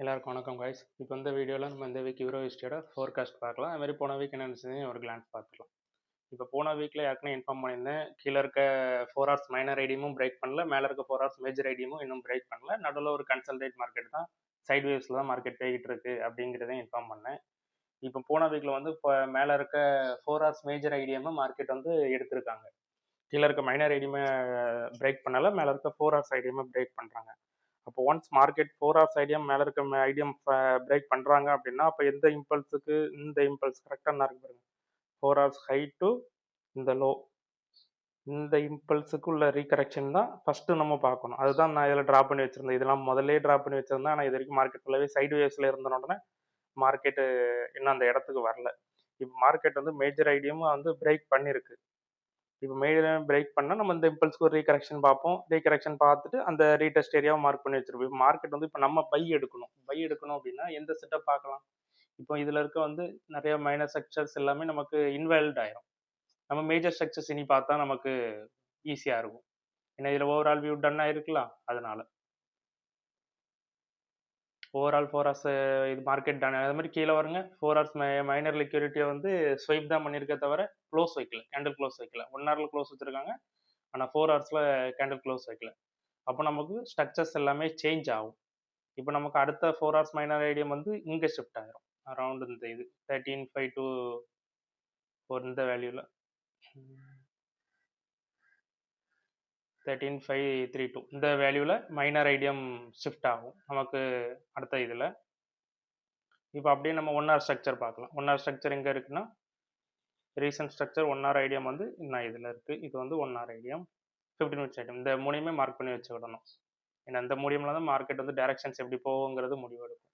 எல்லாருக்கும் வணக்கம் guys. இப்போ இந்த வீடியோவில் நம்ம இந்த வீக் யூரோ ஹிஸ்டரியோட ஃபோர்காஸ்ட் பார்க்கலாம். அது மாதிரி போன வீக் என்ன இருந்துச்சுன்னு ஒரு கிளான்ஸ் பார்த்துக்கலாம். இப்போ போன வீக்கில் ஏற்கனவே இன்ஃபார்ம் பண்ணியிருந்தேன், கீழே இருக்க 4 ஹவர்ஸ் மைனர் ஐடியமும் பிரேக் பண்ணல, மேலே இருக்க 4 ஹவர்ஸ் மேஜர் ஐடியமும் இன்னும் பிரேக் பண்ணல. நடுவில் ஒரு கன்சல்டேட் மார்க்கெட் தான், சைட் வேவ்ஸில் தான் மார்க்கெட் போய்கிட்டு இருக்கு அப்படிங்கிறதையும் இன்ஃபார்ம் பண்ணேன். இப்போ போன வீக்கில் வந்து இப்போ மேலே இருக்க 4 ஹவர்ஸ் மேஜர் ஐடியமும் மார்க்கெட் வந்து எடுத்திருக்காங்க. கீழே இருக்க மைனர் ஐடியமே பிரேக் பண்ணல, மேலே இருக்க 4 ஹவர்ஸ் ஐடியமே பிரேக் பண்ணுறாங்க. அப்போ ஒன்ஸ் மார்க்கெட் 4 ஹவர்ஸ் ஐடியம் மேலே இருக்க ஐடியம் பிரேக் பண்ணுறாங்க அப்படின்னா, அப்போ எந்த இம்பல்ஸுக்கு இந்த இம்பல்ஸ் கரெக்டாக என்ன இருக்கு பாருங்க, 4 ஹவர்ஸ் ஹை டு இந்த லோ, இந்த இம்பல்ஸுக்கு உள்ள ரீகரெக்ஷன் தான் ஃபஸ்ட்டு நம்ம பார்க்கணும். அதுதான் நான் இதில் ட்ரா பண்ணி வச்சுருந்தேன். இதெல்லாம் முதல்லே ட்ரா பண்ணி வச்சுருந்தேன். ஆனால் இது வரைக்கும் மார்க்கெட் ஃபுல்லாகவே சைடு வேவ்ஸில் இருந்தனோடனே மார்க்கெட்டு இன்னும் அந்த இடத்துக்கு வரல. இப்போ மார்க்கெட் வந்து மேஜர் ஐடியமும் வந்து பிரேக் பண்ணியிருக்கு. இப்போ மேஜர் பிரேக் பண்ணால் நம்ம இந்த இம்பல்ஸ்க்கு ஒரு ரீகரெக்ஷன் பார்ப்போம். ரீகரெக்ஷன் பார்த்துட்டு அந்த ரீடெஸ்ட் ஏரியாவை மார்க் பண்ணி வச்சிருப்போம். இப்போ மார்க்கெட் வந்து இப்போ நம்ம பை எடுக்கணும் அப்படின்னா எந்த செட்டப் பார்க்கலாம்? இப்போ இதில் இருக்க வந்து நிறைய மைனர் ஸ்ட்ரக்சர்ஸ் எல்லாமே நமக்கு இன்வாலிட் ஆயிரும். நம்ம மேஜர் ஸ்ட்ரக்சர்ஸ் இனி பார்த்தா நமக்கு ஈஸியாக இருக்கும். ஏன்னா இதில் ஓவரால் வியூ டன் ஆயிருக்கலாம். அதனால ஓவரால் 4 ஹவர்ஸ் இது மார்க்கெட் டன். அது மாதிரி கீழே வருங்க, 4 ஹவர்ஸ் மைனர் லிக்விடிட்டியை வந்து ஸ்வைப் தான் பண்ணியிருக்க தவிர க்ளோஸ் வைக்கல, கேண்டில் க்ளோஸ் வைக்கல. 1 ஹவரில் க்ளோஸ் வச்சுருக்காங்க, ஆனால் 4 ஹவர்ஸில் கேண்டில் க்ளோஸ் வைக்கல. அப்போ நமக்கு ஸ்ட்ரக்சர்ஸ் எல்லாமே சேஞ்ச் ஆகும். இப்போ நமக்கு அடுத்த 4 ஹவர்ஸ் மைனர் ஐடியம் வந்து இங்கே ஷிஃப்ட் ஆகிரும், அரௌண்ட் இந்த இது 13.5 to 4 இந்த வேல்யூவில் 13.532 இந்த வேல்யூவில் மைனர் ஐடியம் ஷிஃப்ட் ஆகும் நமக்கு அடுத்த இதில். இப்போ அப்படியே நம்ம 1 ஹவர் ஸ்ட்ரக்சர் பார்க்கலாம். 1 ஹவர் ஸ்ட்ரக்சர் எங்கே இருக்குன்னா, ரீசன்ட் ஸ்ட்ரக்சர் 1 ஹவர் ஐடியம் வந்து இன்னும் இதில் இருக்குது. இது வந்து 1 ஹவர் ஐடியம், 15 மினிட்ஸ் ஐடியம். இந்த மூணையுமே மார்க் பண்ணி வச்சு விடணும். ஏன்னா இந்த மூலியமாக தான் மார்க்கெட் வந்து டைரக்ஷன்ஸ் எப்படி போகுங்கிறது முடிவெடுக்கும்.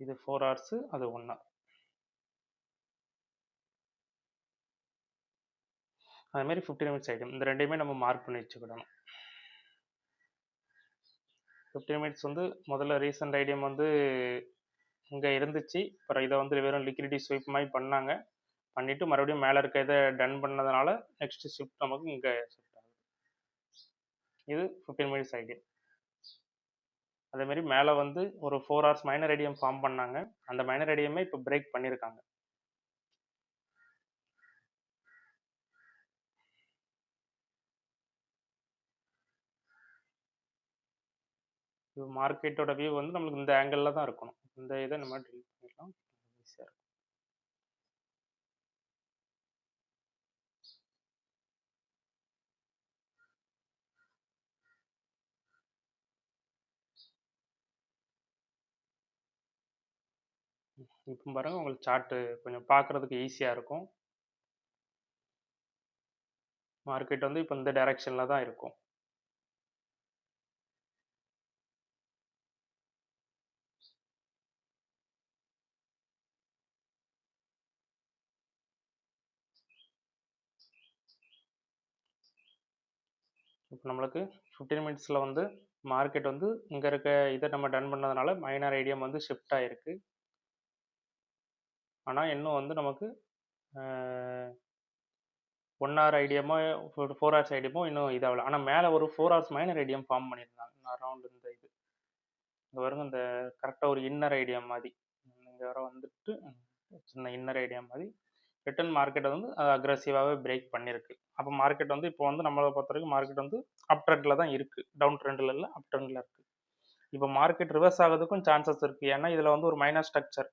இது 4 ஹவர்ஸ், அது 1 ஹவர். அது மாதிரி 15 மினிட்ஸ் ஐட்டம், இந்த ரெண்டையுமே நம்ம மார்க் பண்ணி வச்சுக்கிடணும். 15 மினிட்ஸ் வந்து முதல்ல ரீசன்ட் ஐடியம் வந்து இங்கே இருந்துச்சு, அப்புறம் இதை வந்து வெறும் லிக்விடிட்டி ஸ்வைப் மாதிரி பண்ணாங்க. பண்ணிவிட்டு மறுபடியும் மேலே இருக்க இதை டன் பண்ணதுனால நெக்ஸ்ட் ஷிஃப்ட் நமக்கு இங்கே ஷிஃப்ட் ஆகுது. இது 15 மினிட்ஸ் ஐடியம். அதேமாரி மேலே வந்து ஒரு 4 ஹவர்ஸ் மைனர் ஐடியம் ஃபார்ம் பண்ணாங்க. அந்த மைனர் ஐடியமே இப்போ பிரேக் பண்ணியிருக்காங்க. இப்போ மார்க்கெட்டோட வியூ வந்து நம்மளுக்கு இந்த ஆங்கிளில் தான் இருக்கணும். இந்த இதை நம்ம டெலிட் பண்ணிடலாம், ஈஸியாக இருக்கும். இப்போ பாருங்கள், உங்களுக்கு சார்ட்டு கொஞ்சம் பார்க்குறதுக்கு ஈஸியாக இருக்கும். மார்க்கெட் வந்து இப்போ இந்த டைரக்ஷனில் தான் இருக்கும். இப்போ நம்மளுக்கு 15 மினிட்ஸில் வந்து மார்க்கெட் வந்து இங்கே இருக்க இதை நம்ம டன் பண்ணதுனால மைனர் ஐடியம் வந்து ஷிஃப்ட் ஆகிருக்கு. ஆனால் இன்னும் வந்து நமக்கு 1 ஹவர் ஐடியமோ 4 ஹவர்ஸ் ஐடியமோ இன்னும் இதாகல. ஆனால் மேலே ஒரு 4 ஹவர்ஸ் மைனர் ஐடியம் ஃபார்ம் பண்ணியிருந்தாங்க அரௌண்ட் இந்த இது. இங்கே வருங்க, இந்த கரெக்டாக ஒரு இன்னர் ஐடியம் மாதிரி இங்கே வர வந்துட்டு சின்ன இன்னர் ஐடியம் மாதிரி ரிட்டர்ன் மார்க்கெட்டை வந்து அக்ரெசிவாகவே பிரேக் பண்ணியிருக்கு. அப்போ மார்க்கெட் வந்து இப்போ வந்து நம்மளை பொறுத்த வரைக்கும் மார்க்கெட் வந்து அப் ட்ரெண்டில் தான் இருக்குது, டவுன் ட்ரெண்டில் இல்லை, அப் ட்ரெண்டில் இருக்குது. இப்போ மார்க்கெட் ரிவர்ஸ் ஆகிறதுக்கும் சான்சஸ் இருக்குது. ஏன்னா இதில் வந்து ஒரு மைனர் ஸ்ட்ரக்சர்,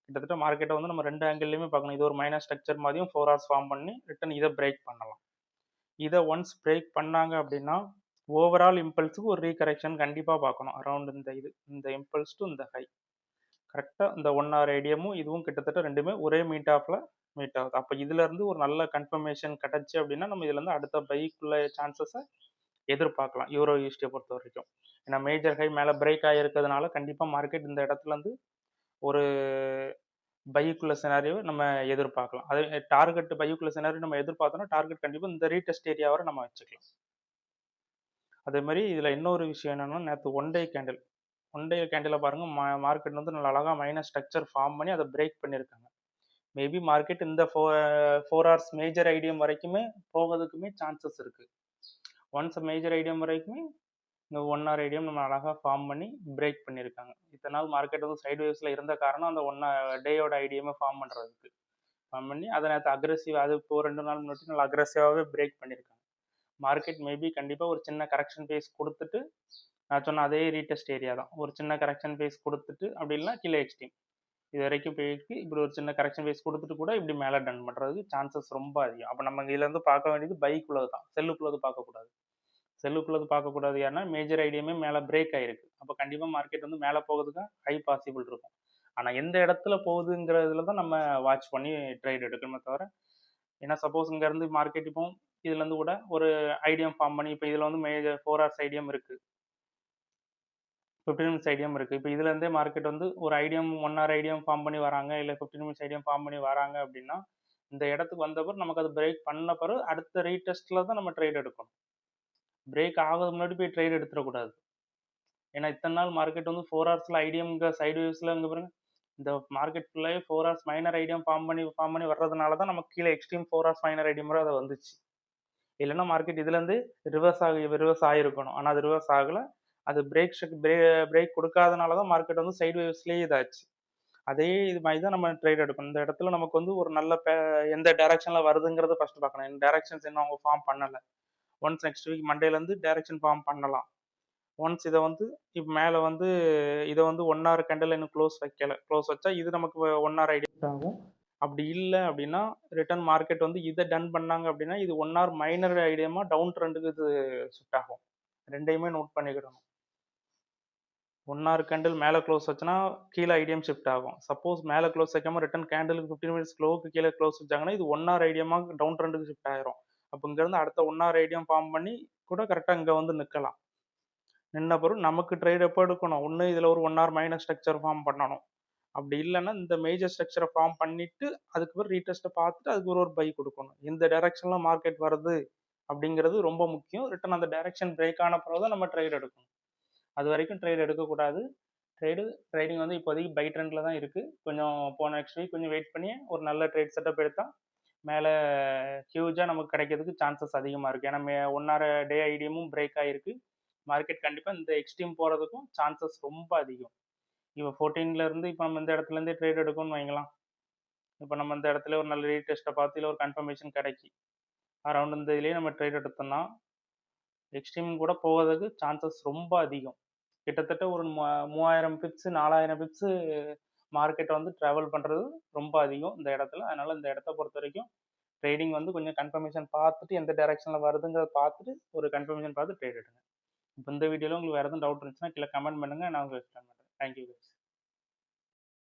கிட்டத்தட்ட மார்க்கெட்டை வந்து நம்ம 2 ஆங்கிள்லையுமே பார்க்கணும். இது ஒரு மைனர் ஸ்ட்ரக்சர் மாதிரியும் 4 ஹவர்ஸ் ஃபார்ம் பண்ணி ரிட்டர்ன் இதை பிரேக் பண்ணலாம். இதை ஒன்ஸ் பிரேக் பண்ணாங்க அப்படின்னா ஓவரால் இம்பல்ஸுக்கு ஒரு ரீகரெக்ஷன் கண்டிப்பாக பார்க்கணும். அரௌண்ட் இந்த இது, இந்த இம்பல்ஸ் டு இந்த ஹை கரெக்டாக இந்த 1 ஹவர் ஐடியமும் இதுவும் கிட்டத்தட்ட ரெண்டுமே ஒரே மீட் ஆகுது. அப்போ இதுலேருந்து ஒரு நல்ல கன்ஃபர்மேஷன் கிடச்சி அப்படின்னா நம்ம இதுலேருந்து அடுத்த பைக்குள்ள சான்சஸை எதிர்பார்க்கலாம் யூரோ யூஎஸ்டியை பொறுத்த வரைக்கும். ஏன்னா மேஜர் ஹை மேலே பிரேக் ஆகிருக்கிறதுனால கண்டிப்பாக மார்க்கெட் இந்த இடத்துலேருந்து ஒரு பைக்குள்ள சினாரியோவை நம்ம எதிர்பார்க்கலாம். அதே டார்கெட் பைக்குள்ள சினாரியோ நம்ம எதிர்பார்த்தோம்னா டார்கெட் கண்டிப்பாக இந்த ரீடெஸ்ட் ஏரியா வரை நம்ம வச்சுக்கலாம். அதே மாதிரி இதில் இன்னொரு விஷயம் என்னென்னா, நேற்று ஒன் டே கேண்டில் பாருங்கள், மார்க்கெட் வந்து நல்லா அழகாக மைனர் ஸ்ட்ரக்சர் ஃபார்ம் பண்ணி அதை பிரேக் பண்ணியிருக்காங்க. மேபி மார்க்கெட் இந்த 4 ஹவர்ஸ் மேஜர் ஐடியம் வரைக்குமே போகிறதுக்குமே சான்சஸ் இருக்குது. ஒன்ஸ் மேஜர் ஐடியம் வரைக்குமே இந்த 1 ஹவர் ஐடியம் நம்ம அழகாக ஃபார்ம் பண்ணி பிரேக் பண்ணியிருக்காங்க. இத்தனை நாள் மார்க்கெட் வந்து சைடு வேவ்ஸில் இருந்த காரணம் அந்த டேயோட ஐடியமே ஃபார்ம் பண்ணுறதுக்கு ஃபார்ம் பண்ணி அதை நேற்று அக்ரெசிவ் அது இப்போ 2 நாள் முன்னாடி நல்லா அக்ரெசிவாகவே பிரேக் பண்ணியிருக்காங்க. மார்க்கெட் மேபி கண்டிப்பாக ஒரு சின்ன கரெக்ஷன் பேஸ் கொடுத்துட்டு நான் சொன்ன அதே ரீடெஸ்ட் ஏரியா தான் ஒரு சின்ன கரெக்ஷன் பேஸ் கொடுத்துட்டு அப்படி இல்லைனா கீழே எக்ஸ்ட்ரீம் இது வரைக்கும் போயிருக்கு. இப்படி ஒரு சின்ன கரெக்ஷன் பேஸ் கொடுத்துட்டு கூட இப்படி மேலே டன் பண்ணுறதுக்கு சான்சஸ் ரொம்ப அதிகம். அப்போ நம்ம இதுலேருந்து பார்க்க வேண்டியது பைக்குள்ளது தான், செல்லுக்குள்ளது பார்க்கக்கூடாது. செல்லுக்குள்ளது பார்க்கக்கூடாது. ஏன்னா மேஜர் ஐடியமே மேலே பிரேக் ஆயிருக்கு. அப்போ கண்டிப்பாக மார்க்கெட் வந்து மேலே போகிறதுக்கு ஹை பாசிபிள் இருக்கும். ஆனால் எந்த இடத்துல போகுதுங்கிறதுல தான் நம்ம வாட்ச் பண்ணி ட்ரேட் எடுக்கணுமே தவிர, ஏன்னா சப்போஸ் இங்கேருந்து மார்க்கெட் இப்போ இதுலேருந்து கூட ஒரு ஐடியம் ஃபார்ம் பண்ணி இப்போ இதில் வந்து மேஜர் 4 ஹவர்ஸ் ஐடியம் இருக்குது, 15 மினிட்ஸ் ஐடியம் இருக்குது. இப்போ இதுலேருந்தே மார்க்கெட் வந்து ஒரு ஐடியம் 1 ஹவர் ஐடியம் ஃபார்ம் பண்ணி வராங்க, இல்லை 15 மினிட்ஸ் ஐடியம் ஃபார்ம் பண்ணி வராங்க அப்படின்னா இந்த இடத்துக்கு வந்த பிறகு நமக்கு அது பிரேக் பண்ண பிறகு அடுத்த ரீடெஸ்ட்டில் தான் நம்ம ட்ரேட் எடுக்கணும். பிரேக் ஆகிறது முன்னாடி போய் ட்ரேட் எடுத்துடக்கூடாது. ஏன்னா இத்தனை நாள் மார்க்கெட் வந்து 4 ஹவர்ஸில் ஐடியம்ங்க சைடு வேவ்ஸில் இங்கே பாருங்க இந்த மார்க்கெட் ஃபுல்லாகவே 4 ஹவர்ஸ் மைனர் ஐடியம் ஃபார்ம் பண்ணி வர்றதுனால தான் நமக்கு கீழே எக்ஸ்ட்ரீம் 4 ஹவர்ஸ் மைனர் ஐடியம் வரை அதை வந்துச்சு. இல்லைன்னா மார்க்கெட் இதுலேருந்து ரிவர்ஸ் ஆகிருக்கணும். ஆனால் அது ரிவர்ஸ் ஆகலை. அது பிரேக் கொடுக்காதனால தான் மார்க்கெட் வந்து சைடு வேவ்ஸ்லேயே இதாச்சு. அதே இது மாதிரி தான் நம்ம ட்ரேட் எடுக்கணும். இந்த இடத்துல நமக்கு வந்து ஒரு நல்ல எந்த டைரக்ஷனில் வருதுங்கிறத ஃபஸ்ட்டு பார்க்கணும். இந்த டைரக்ஷன்ஸ் இன்னும் அவங்க ஃபார்ம் பண்ணலை. ஒன்ஸ் நெக்ஸ்ட் வீக் மண்டேலேருந்து டைரக்ஷன் ஃபார்ம் பண்ணலாம். ஒன்ஸ் இதை வந்து இப்போ மேலே வந்து இதை வந்து 1 ஹவர் கேண்டில் இன்னும் க்ளோஸ் வச்சா இது நமக்கு 1 ஹவர் ஐடியா ஆகும். அப்படி இல்லை அப்படின்னா ரிட்டர்ன் மார்க்கெட் வந்து இதை டன் பண்ணாங்க அப்படின்னா இது 1 ஹவர் மைனர் ஐடியமாக டவுன் ட்ரெண்டுக்கு இது ஷிஃப்ட் ஆகும். ரெண்டையுமே நோட் பண்ணிக்கிடணும். 1 ஹவர் கேண்டில் மேலே க்ளோஸ் வச்சுன்னா கீழே ஐடியம் ஷிஃப்ட் ஆகும். சப்போஸ் மேலே க்ளோஸ் வைக்காம ரிட்டர்ன் கேண்டிலுக்கு 15 மினிட்ஸ் க்ளோவுக்கு கீழே க்ளோஸ் வச்சாங்கன்னா இது 1 ஹவர் ஐடியமாக டவுன் ட்ரெண்டுக்கு ஷிஃப்ட் ஆயிரும். அப்போ இங்கேருந்து அடுத்த 1 ஹவர் ஐடியம் ஃபார்ம் பண்ணி கூட கரெக்டாக இங்கே வந்து நிற்கலாம். நின்ன பிறகு நமக்கு ட்ரேட் எப்போ எடுக்கணும்? ஒன்று இதில் ஒரு 1 ஹவர் மைனர் ஸ்ட்ரக்சர் ஃபார்ம் பண்ணணும். அப்படி இல்லைன்னா இந்த மேஜர் ஸ்ட்ரக்சரை ஃபார்ம் பண்ணிட்டு அதுக்கு பிறகு ரீடெஸ்ட்டை பார்த்துட்டு அதுக்கு ஒரு பை கொடுக்கணும். இந்த டைரக்ஷனில் மார்க்கெட் வருது அப்படிங்கிறது ரொம்ப முக்கியம். ரிட்டர்ன் அந்த டைரக்ஷன் பிரேக் ஆன பிறகு தான் நம்ம ட்ரேட் எடுக்கணும். அது வரைக்கும் ட்ரேட் எடுக்கக்கூடாது. ட்ரேடிங் வந்து இப்போதைக்கு பை ட்ரெண்டில் தான் இருக்குது. கொஞ்சம் போன நெக்ஸ்ட் வீக் கொஞ்சம் வெயிட் பண்ணி ஒரு நல்ல ட்ரேட் செட்டப் எடுத்தால் மேலே ஹியூஜாக நமக்கு கிடைக்கிறதுக்கு சான்சஸ் அதிகமாக இருக்குது. ஏன்னா 1 ஹவர் டே ஐடியமும் பிரேக் ஆகிருக்கு. மார்க்கெட் கண்டிப்பாக இந்த எக்ஸ்ட்ரீம் போகிறதுக்கும் சான்சஸ் ரொம்ப அதிகம். இப்போ 14லேருந்து இப்போ நம்ம இந்த இடத்துலேருந்தே ட்ரேட் எடுக்கணும்னு வைங்கலாம். இப்போ நம்ம இந்த இடத்துல ஒரு நல்ல ரீடெஸ்ட்டை பார்த்து இல்லை ஒரு கன்ஃபர்மேஷன் கிடைக்கி அரௌண்ட் இந்த இதுலேயே நம்ம ட்ரேட் எடுத்தோம்னா எக்ஸ்ட்ரீம் கூட போகிறதுக்கு சான்சஸ் ரொம்ப அதிகம். கிட்டத்தட்ட ஒரு 3000 பிப்ஸு 4000 பிப்ஸு மார்க்கெட்டை வந்து ட்ராவல் பண்ணுறது ரொம்ப அதிகம் இந்த இடத்துல. அதனால் இந்த இடத்த பொறுத்த வரைக்கும் ட்ரேடிங் வந்து கொஞ்சம் கன்ஃபர்மேஷன் பார்த்துட்டு எந்த டைரக்ஷனில் வருதுங்கிறத பார்த்துட்டு ஒரு கன்ஃபர்மேஷன் பார்த்து ட்ரேட் எடுங்க. இப்போ இந்த வீடியோவில் உங்களுக்கு வேறு எதுவும் டவுட் இருந்துச்சுன்னா கீழே கமெண்ட் பண்ணுங்கள். நான் உங்களுக்கு எக்ஸ்பிளைன் பண்ணுறேன். Thank you guys.